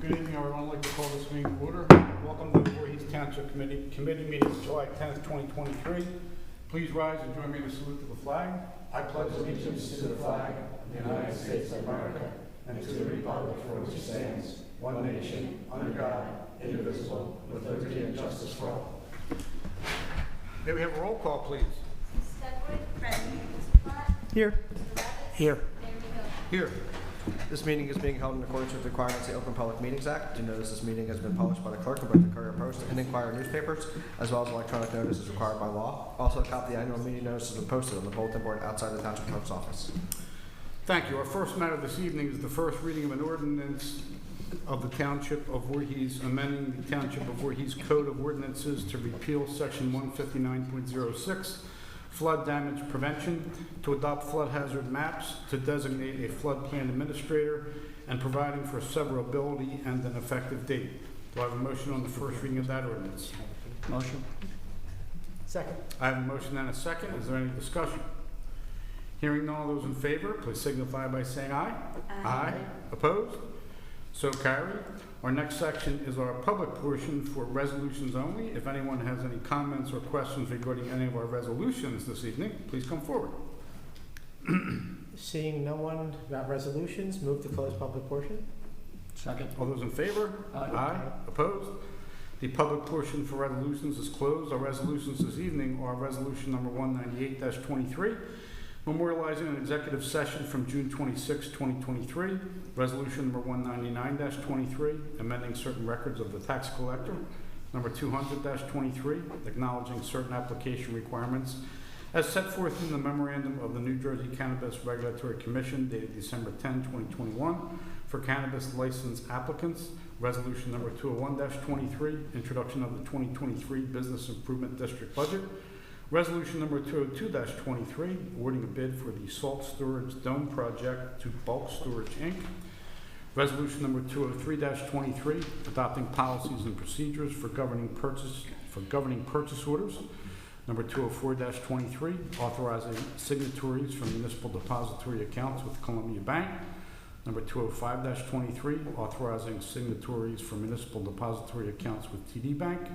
Good evening, everyone. I'd like to call this meeting to order. Welcome to the Voorhees Township Committee meeting July 10th, 2023. Please rise and join me in a salute to the flag. I pledge allegiance to the flag of the United States of America and to the republic for which it stands, one nation, under God, indivisible, with liberty and justice for all. May we have a roll call, please? Stedford, present. Mr. Platt, Here. Mr. Rabbit, Here. Mayor Hill. Here. This meeting is being held in accordance with the requirements of the Open Public Meetings Act. You notice this meeting has been published by the clerk in both the Courier Post and Inquirer newspapers, as well as electronic notice as required by law. Also, a copy of the annual meeting notice has been posted on the bulletin board outside the Township Clerk's office. Thank you. Our first matter this evening is the first reading of an ordinance of the Township of Voorhees, amending the Township of Voorhees Code of Ordinances to repeal Section 159.06, flood damage prevention, to adopt flood hazard maps, to designate a floodplain administrator, and providing for severability and an effective date. Do I have a motion on the first reading of that ordinance? Motion. Second. I have a motion and a second. Is there any discussion? Hearing none, all those in favor, please signify by saying aye. Aye. Opposed? So carried. Our next section is our public portion for resolutions only. If anyone has any comments or questions regarding any of our resolutions this evening, please come forward. Seeing no one about resolutions, move to close public portion. Second. All those in favor? Aye. Opposed? The public portion for resolutions is closed. Our resolutions this evening are resolution number 198-23, memorializing an executive session from June 26, 2023. Resolution number 199-23, amending certain records of the tax collector. Number 200-23, acknowledging certain application requirements as set forth in the memorandum of the New Jersey Cannabis Regulatory Commission dated December 10, 2021 for cannabis license applicants. Resolution number 201-23, introduction of the 2023 Business Improvement District budget. Resolution number 202-23, awarding a bid for the Salt Storage Dome project to Bulk Storage, Inc. Resolution number 203-23, adopting policies and procedures for governing purchase orders. Number 204-23, authorizing signatories from municipal depository accounts with Columbia Bank. Number 205-23, authorizing signatories for municipal depository accounts with TD Bank.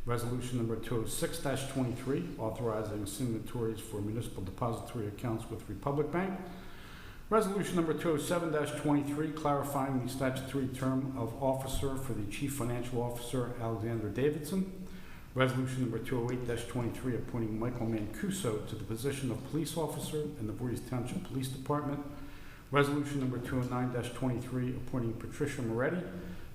Resolution number 206-23, authorizing signatories for municipal depository accounts with Republic Bank. Resolution number 207-23, clarifying the statutory term of officer for the Chief Financial Officer, Alexander Davidson. Resolution number 208-23, appointing Michael Mancuso to the position of police officer in the Voorhees Township Police Department. Resolution number 209-23, appointing Patricia Moretti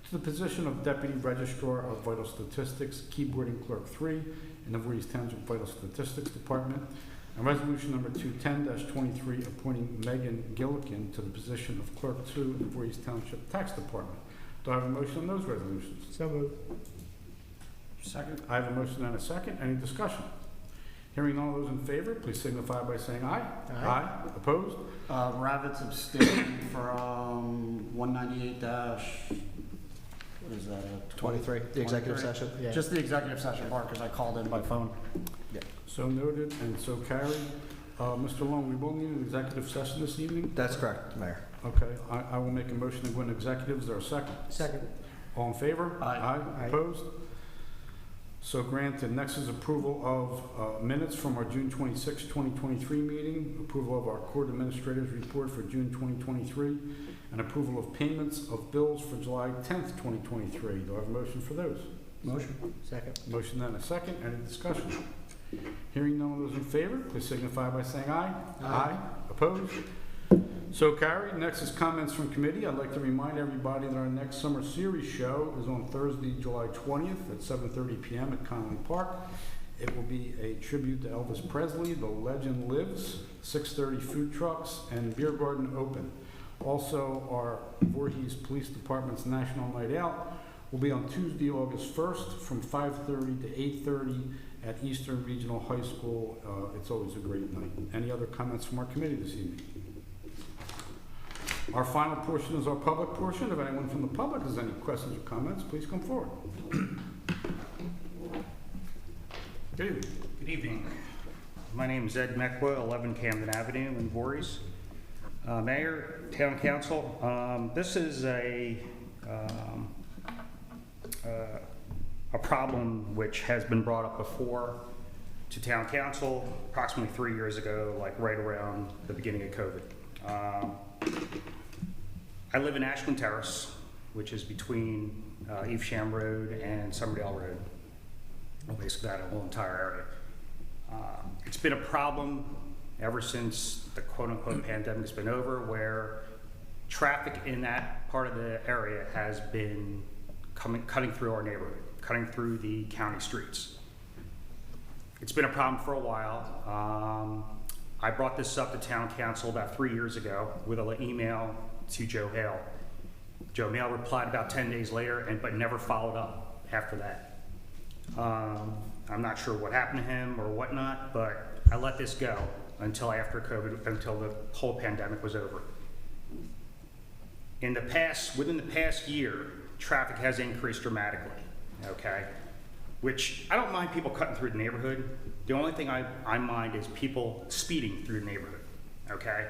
to the position of Deputy Registrar of Vital Statistics, Keyboarding Clerk 3 in the Voorhees Township Vital Statistics Department. And resolution number 210-23, appointing Megan Gillikin to the position of Clerk 2 in the Voorhees Township Tax Department. Do I have a motion on those resolutions? So moved. Second. I have a motion and a second. Any discussion? Hearing all those in favor, please signify by saying aye. Aye. Opposed? Ravitz abstained from 198 what is that? 23, the executive 23? session. Yeah. Just the executive session part because I called in by phone. So noted and so carried. Mr. Long, we will need an executive session this evening? That's correct, Mayor. Okay, I will make a motion to go into executive. Is there a second? Second. All in favor? Aye. Aye. Opposed? So granted. Next is approval of minutes from our June 26, 2023 meeting, approval of our court administrator's report for June 2023, and approval of payments of bills for July 10th, 2023. Do I have a motion for those? Motion. Second. Motion and a second. Any discussion? Hearing none of those in favor, please signify by saying aye. Aye. Opposed? So carried. Next is comments from committee. I'd like to remind everybody that our next summer series show is on Thursday, July 20th at 7:30 p.m. at Conley Park. It will be a tribute to Elvis Presley. The legend lives. 6:30 food trucks and beer garden open. Also, our Voorhees Police Department's National Night Out will be on Tuesday, August 1st from 5:30 to 8:30 at Eastern Regional High School. It's always a great night. Any other comments from our committee this evening? Our final portion is our public portion. If anyone from the public has any questions or comments, please come forward. Good evening. Good evening. My name is Ed Mekwa, 11 Camden Avenue in Voorhees. Mayor, Town Council, this is a a problem which has been brought up before to town council approximately 3 years ago, like right around the beginning of COVID. I live in Ashland Terrace, which is between Evesham Road and Somerdale Road. Well, basically that whole entire area. It's been a problem ever since the quote-unquote pandemic has been over, where traffic in that part of the area has been cutting through our neighborhood, cutting through the county streets. It's been a problem for a while. I brought this up to town council about 3 years ago with an email to Joe Hale. Joe Hale replied about 10 days later, but never followed up after that. I'm not sure what happened to him or whatnot, but I let this go until after COVID, until the whole pandemic was over. Within the past year, traffic has increased dramatically, okay? Which, I don't mind people cutting through the neighborhood. The only thing I mind is people speeding through the neighborhood, okay?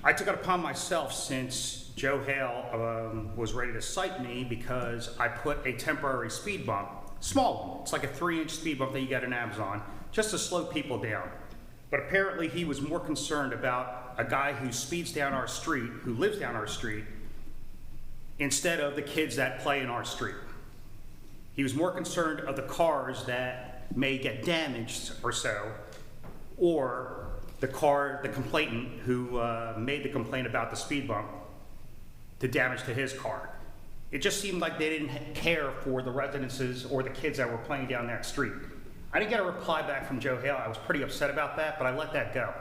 I took it upon myself, since Joe Hale was ready to cite me because I put a temporary speed bump, small one, it's like a 3-inch speed bump that you get on Amazon, just to slow people down. But apparently he was more concerned about a guy who speeds down our street, who lives down our street, instead of the kids that play in our street. He was more concerned of the cars that may get damaged or so, or the complainant who made the complaint about the speed bump, the damage to his car. It just seemed like they didn't care for the residences or the kids that were playing down that street. I didn't get a reply back from Joe Hale. I was pretty upset about that, but I let that go.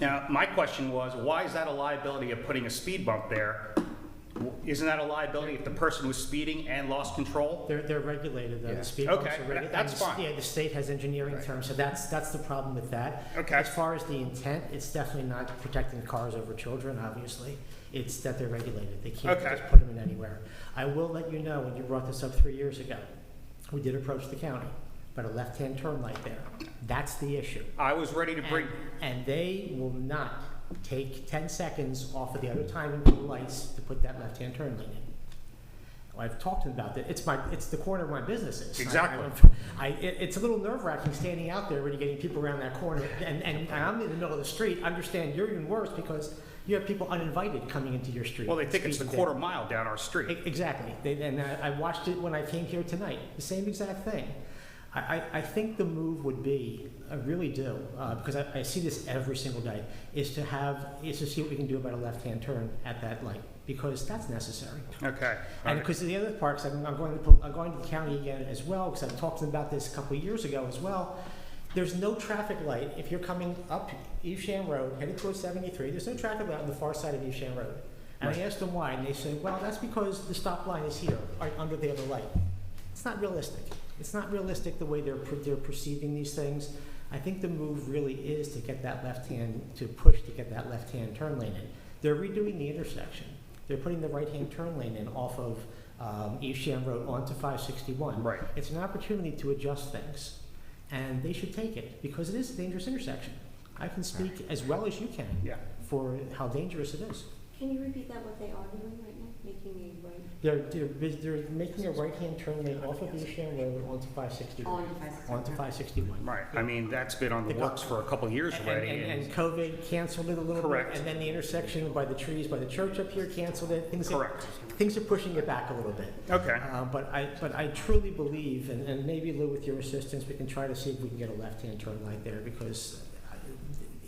Now, my question was, why is that a liability of putting a speed bump there? Isn't that a liability if the person was speeding and lost control? They're regulated, though. Yeah. The speed bumps Okay, are regulated. that's And fine. Yeah, the state has engineering Right. terms, so that's the problem with that. Okay. As far as the intent, it's definitely not protecting cars over children, obviously. It's that they're regulated. They can't Okay. just put them in anywhere. I will let you know, when you brought this up 3 years ago, we did approach the county, but a left-hand turn light there. That's the issue. I was ready to bring, And they will not take 10 seconds off of the other timing of the lights to put that left-hand turn lane in. I've talked to them about that. It's the corner of my businesses. Exactly. It's a little nerve-wracking standing out there when you're getting people around that corner, and I'm in the middle of the street. Understand you're even worse because you have people uninvited coming into your street. well, they think it's the speeding quarter down. mile down our street. Exactly. I watched it when I came here tonight. The same exact thing. I think the move would be, I really do, because I see this every single day, is to see what we can do about a left-hand turn at that light, because that's necessary. Okay. And because the other parts, I'm going to the county again as well, because I've talked to them about this a couple of years ago as well. There's no traffic light if you're coming up Evesham Road, headed towards 73. There's no traffic light on the far side of Evesham Road. And I asked them why, and they said, well, that's because the stop line is here, right under the other light. It's not realistic. It's not realistic the way they're perceiving these things. I think the move really is to get that left-hand turn lane in. They're redoing the intersection. They're putting the right-hand turn lane in off of Evesham Road onto 561. Right. It's an opportunity to adjust things, and they should take it, because it is a dangerous intersection. I can speak as well as you can Yeah. for how dangerous it is. Can you repeat that, what they are doing right now? Making a right? They're making a right-hand turn lane off of Evesham Road onto 561. On to 561. Onto 561. Right. I mean, that's been on the The works for a couple of years already. And COVID canceled it a little Correct. bit, and then the intersection by the trees by the church up here canceled it. Correct. Things are pushing it back a little bit. Okay. But I truly believe, and maybe Lou, with your assistance, we can try to see if we can get a left-hand turn light there, because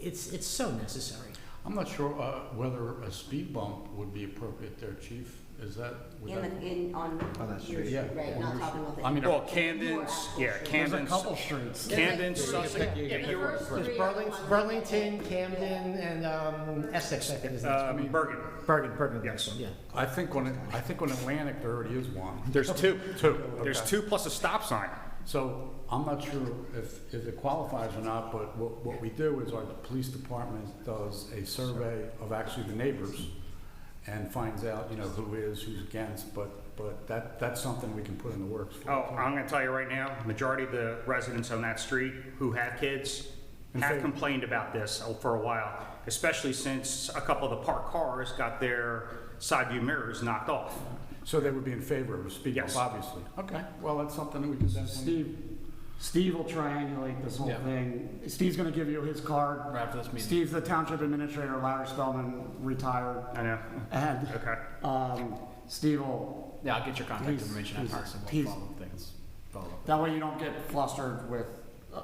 it's so necessary. I'm not sure whether a speed bump would be appropriate there, Chief. Is that? On On that your street. Yeah. right, not talking about the. I mean, Well, More Camden's, actual yeah, street. There's a Camden's, couple streets. Camden's, Sussex. Yeah, Yeah, the you're first There's three are the ones Burlington, that- Camden, and Essex, I think is the next one. Bergen. Bergen, yes. yeah. I think on Atlantic there already is one. There's two. Two. There's Okay. two plus a stop sign. So I'm not sure if it qualifies or not, but what we do is our police department does a survey of actually the neighbors and finds out, who is, who's against, but that's something we can put in the works for. Oh, I'm gonna tell you right now, majority of the residents on that street who have kids In have favor. complained about this for a while, especially since a couple of the parked cars got their side view mirrors knocked off. So they would be in favor of a speed bump, Yes. obviously. Okay, well, that's something that we can definitely. Steve will triangulate this whole Yeah. thing. Steve's gonna give you his card. Right after this meeting. Steve's the township administrator, Larry Spellman, retired. I know. And, Okay. Steve will, Yeah, I'll get your contact He's- information at he's- Parks and we'll he's- follow things. Follow up. that way you don't get flustered with,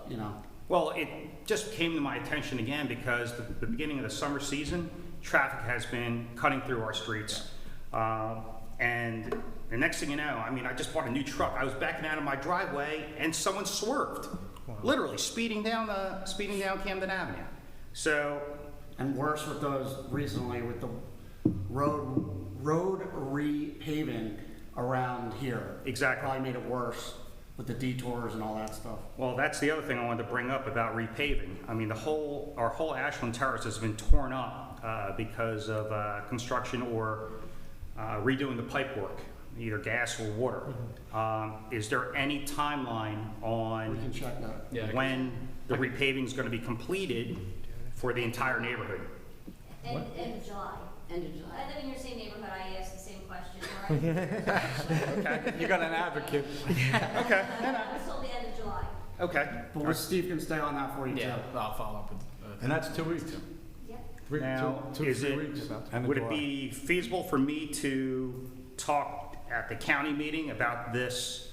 you know. Well, it just came to my attention again because the beginning of the summer season, traffic has been cutting through our streets. And the next thing you know, I mean, I just bought a new truck. I was backing out of my driveway and someone swerved, literally speeding down Camden Avenue. So, And worse with those recently with the road repaving around here. Exactly. Probably made it worse with the detours and all that stuff. well, that's the other thing I wanted to bring up about repaving. I mean, our whole Ashland Terrace has been torn up because of construction or redoing the pipe work, either gas or water. Is there any timeline We on can check that. Yeah, when the repaving is going to be completed for the entire neighborhood? End of July. End of July. I live in your same neighborhood, I asked the same question, right? Okay, You got an advocate. okay, I was told the end of July. okay. But Steve can stay on that for you too. Yeah, I'll follow up with. And that's 2 weeks. Yep. Now, Two to is 3 it, weeks. End of would it July. be feasible for me to talk at the county meeting about this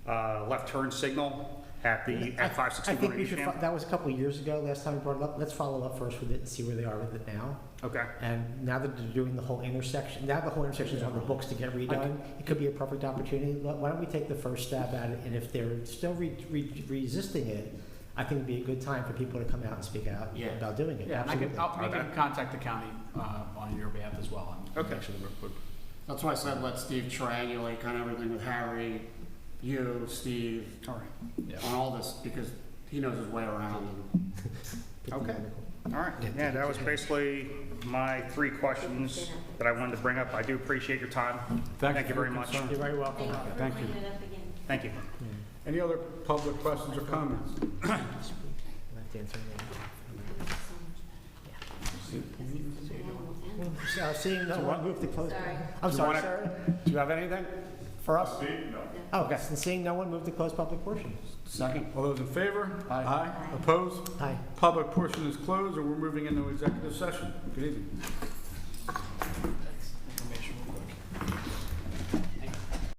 left turn signal at I 561 think we East should, Ham? that was a couple of years ago, last time we brought it up. Let's follow up first with it and see where they are with it now. Okay, And now that they're doing the whole intersection, now the whole intersection is on the books to get redone, it could be a perfect opportunity. Why don't we take the first stab at it? And if they're still resisting it, I think it'd be a good time for people to come out and speak out Yeah. about doing it. Yeah, and we Okay. can contact the county on your behalf as well. And Okay. make sure that we're- That's why I said let Steve triangulate kind of everything with Harry, you, Steve, all right, Yeah. on all this because he knows his way around. okay, all right. Yeah, that was basically my 3 questions that I wanted to bring up. I do appreciate your time. Thank you for very your much. concern. You're very welcome. Thank you for Thank you. bringing it up again. Thank you. Any other public questions or comments? Seeing no one, move to close. Sorry. I'm You sorry, wanna- sir. Do you have anything for us? Oh, okay. And seeing no one, move to close public portion. Second? All those in favor? Aye. Opposed? Aye. Public portion is closed, and we're moving into executive session. Good evening.